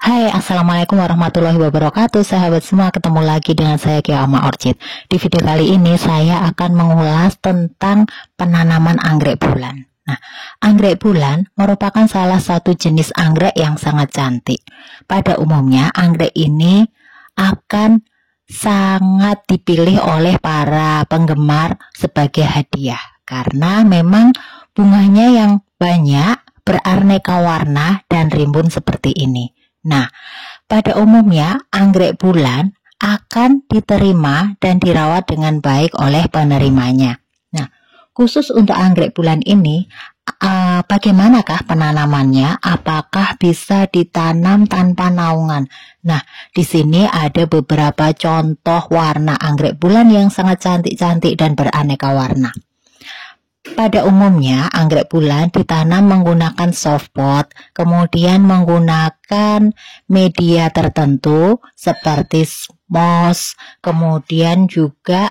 Hai, Assalamualaikum warahmatullahi wabarakatuh. Sahabat semua, ketemu lagi dengan saya Kia Oma Orchid. Di video kali ini saya akan mengulas tentang penanaman anggrek bulan. Nah, anggrek bulan merupakan salah satu jenis anggrek yang sangat cantik. Pada umumnya, anggrek ini akan sangat dipilih oleh para penggemar sebagai hadiah karena memang bunganya yang banyak, beraneka warna dan rimbun seperti ini. Nah, pada umumnya anggrek bulan akan diterima dan dirawat dengan baik oleh penerimanya. Nah, khusus untuk anggrek bulan ini, bagaimanakah penanamannya? Apakah bisa ditanam tanpa naungan? Nah, di sini ada beberapa contoh warna anggrek bulan yang sangat cantik-cantik dan beraneka warna. Pada umumnya, anggrek bulan ditanam menggunakan soft pot, kemudian menggunakan media tertentu seperti moss, kemudian juga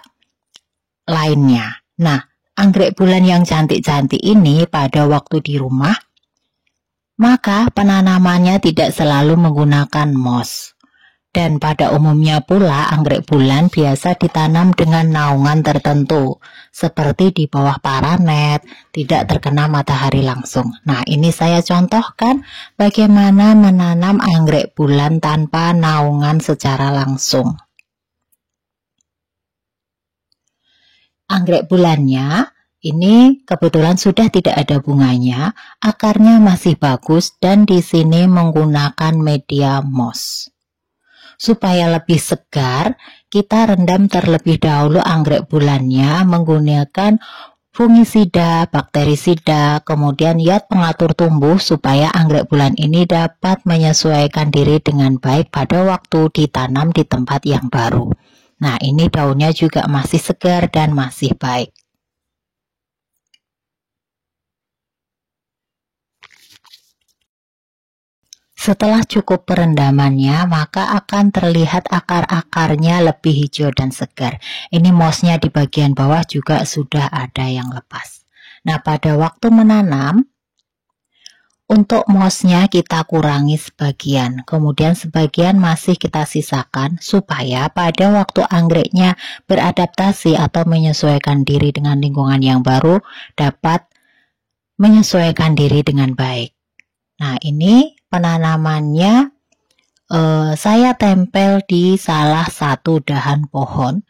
lainnya. Nah, anggrek bulan yang cantik-cantik ini pada waktu di rumah, maka penanamannya tidak selalu menggunakan moss. Dan pada umumnya pula anggrek bulan biasa ditanam dengan naungan tertentu, seperti di bawah paranet, tidak terkena matahari langsung. Nah, ini saya contohkan bagaimana menanam anggrek bulan tanpa naungan secara langsung. Anggrek bulannya ini kebetulan sudah tidak ada bunganya, akarnya masih bagus dan di sini menggunakan media moss. Supaya lebih segar, kita rendam terlebih dahulu anggrek bulannya menggunakan fungisida, bakterisida, kemudian iot pengatur tumbuh supaya anggrek bulan ini dapat menyesuaikan diri dengan baik pada waktu ditanam di tempat yang baru. Nah, ini daunnya juga masih segar dan masih baik. Setelah cukup perendamannya, maka akan terlihat akar-akarnya lebih hijau dan segar. Ini mossnya di bagian bawah juga sudah ada yang lepas. Nah, pada waktu menanam, untuk mossnya kita kurangi sebagian, kemudian sebagian masih kita sisakan supaya pada waktu anggreknya beradaptasi atau menyesuaikan diri dengan lingkungan yang baru, dapat menyesuaikan diri dengan baik. Nah, ini penanamannya saya tempel di salah satu dahan pohon.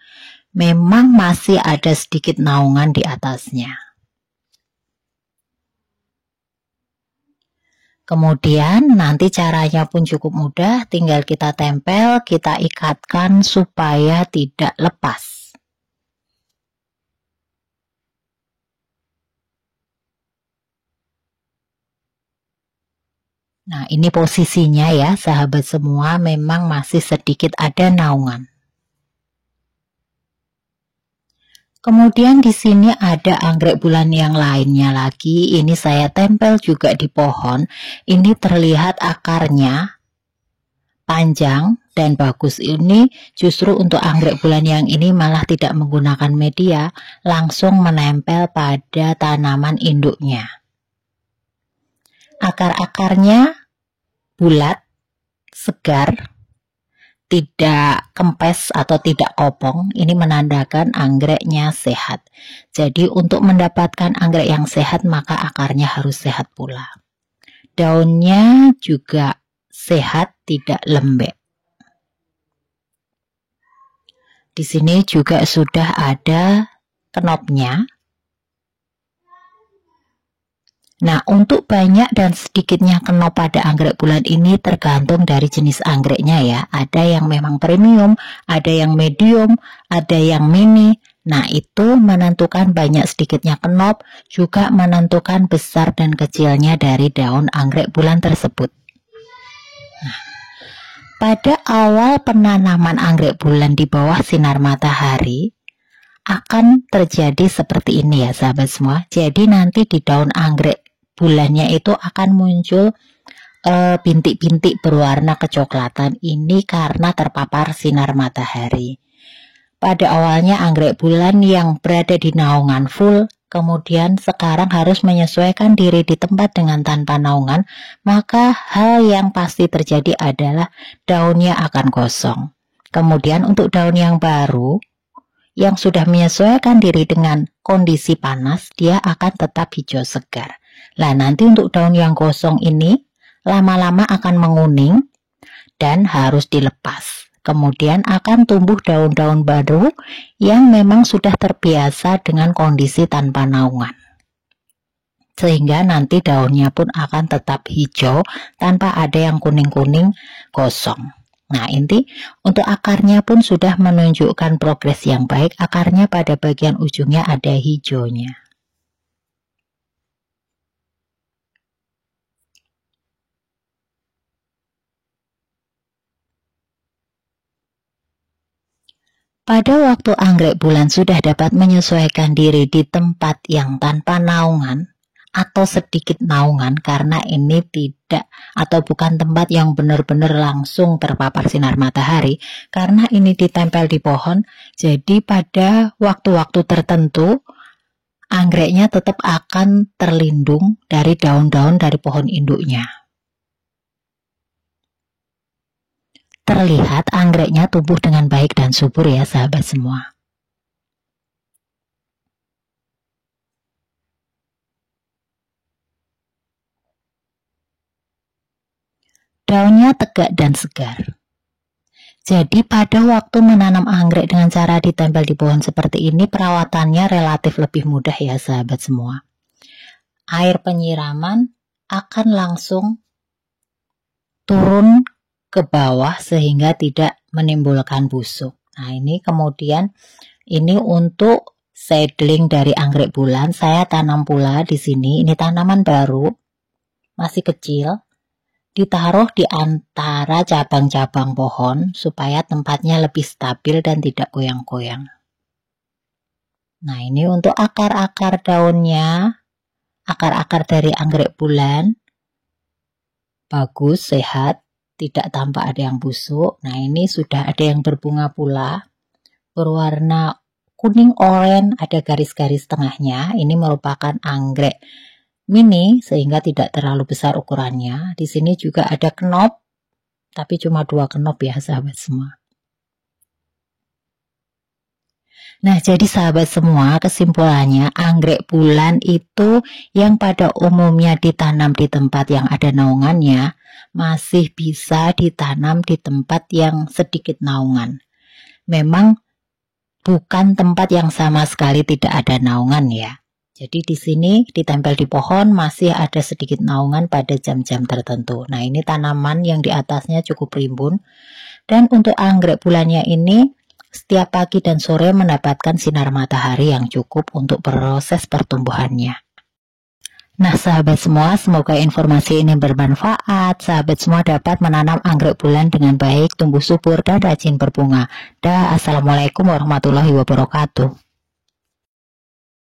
Memang masih ada sedikit naungan di atasnya. Kemudian nanti caranya pun cukup mudah, tinggal kita tempel, kita ikatkan supaya tidak lepas. Nah, ini posisinya ya, sahabat semua, memang masih sedikit ada naungan. Kemudian di sini ada anggrek bulan yang lainnya lagi. Ini saya tempel juga di pohon. Ini terlihat akarnya panjang dan bagus. Ini justru untuk anggrek bulan yang ini malah tidak menggunakan media, langsung menempel pada tanaman induknya. Akar-akarnya bulat, segar, tidak kempes atau tidak kopong. Ini menandakan anggreknya sehat. Jadi untuk mendapatkan anggrek yang sehat, maka akarnya harus sehat pula. Daunnya juga sehat, tidak lembek. Di sini juga sudah ada kenopnya. Nah, untuk banyak dan sedikitnya kenop pada anggrek bulan ini tergantung dari jenis anggreknya ya. Ada yang memang premium, ada yang medium, ada yang mini. Nah, itu menentukan banyak sedikitnya kenop, juga menentukan besar dan kecilnya dari daun anggrek bulan tersebut. Nah, pada awal penanaman anggrek bulan di bawah sinar matahari, akan terjadi seperti ini ya sahabat semua. Jadi nanti di daun anggrek bulannya itu akan muncul bintik-bintik berwarna kecoklatan. Ini karena terpapar sinar matahari. Pada awalnya anggrek bulan yang berada di naungan full kemudian sekarang harus menyesuaikan diri di tempat dengan tanpa naungan, maka hal yang pasti terjadi adalah daunnya akan kosong. Kemudian untuk daun yang baru, yang sudah menyesuaikan diri dengan kondisi panas, dia akan tetap hijau segar. Nah, nanti untuk daun yang kosong ini, lama-lama akan menguning dan harus dilepas. Kemudian akan tumbuh daun-daun baru yang memang sudah terbiasa dengan kondisi tanpa naungan. Sehingga nanti daunnya pun akan tetap hijau tanpa ada yang kuning-kuning kosong. Nah, inti untuk akarnya pun sudah menunjukkan progres yang baik. Akarnya pada bagian ujungnya ada hijaunya. Pada waktu anggrek bulan sudah dapat menyesuaikan diri di tempat yang tanpa naungan atau sedikit naungan, karena ini tidak atau bukan tempat yang benar-benar langsung terpapar sinar matahari, karena ini ditempel di pohon, jadi pada waktu-waktu tertentu anggreknya tetap akan terlindung dari daun-daun dari pohon induknya. Terlihat anggreknya tumbuh dengan baik dan subur ya sahabat semua. Daunnya tegak dan segar. Jadi pada waktu menanam anggrek dengan cara ditempel di pohon seperti ini, perawatannya relatif lebih mudah ya sahabat semua. Air penyiraman akan langsung turun ke bawah sehingga tidak menimbulkan busuk. Nah, ini kemudian ini untuk seedling dari anggrek bulan saya tanam pula di sini. Ini tanaman baru, masih kecil, ditaruh di antara cabang-cabang pohon supaya tempatnya lebih stabil dan tidak goyang-goyang. Nah, ini untuk akar-akar daunnya, akar-akar dari anggrek bulan bagus, sehat, tidak tampak ada yang busuk. Nah, ini sudah ada yang berbunga pula, berwarna kuning oranye, ada garis-garis tengahnya. Ini merupakan anggrek mini sehingga tidak terlalu besar ukurannya. Di sini juga ada kenop, tapi cuma 2 kenop ya sahabat semua. Nah, jadi sahabat semua, kesimpulannya anggrek bulan itu yang pada umumnya ditanam di tempat yang ada naungannya, masih bisa ditanam di tempat yang sedikit naungan. Memang bukan tempat yang sama sekali tidak ada naungan ya. Jadi di sini ditempel di pohon masih ada sedikit naungan pada jam-jam tertentu. Nah, ini tanaman yang di atasnya cukup rimbun. Dan untuk anggrek bulannya ini setiap pagi dan sore mendapatkan sinar matahari yang cukup untuk proses pertumbuhannya. Nah sahabat semua, semoga informasi ini bermanfaat. Sahabat semua dapat menanam anggrek bulan dengan baik, tumbuh subur dan rajin berbunga. Assalamualaikum warahmatullahi wabarakatuh.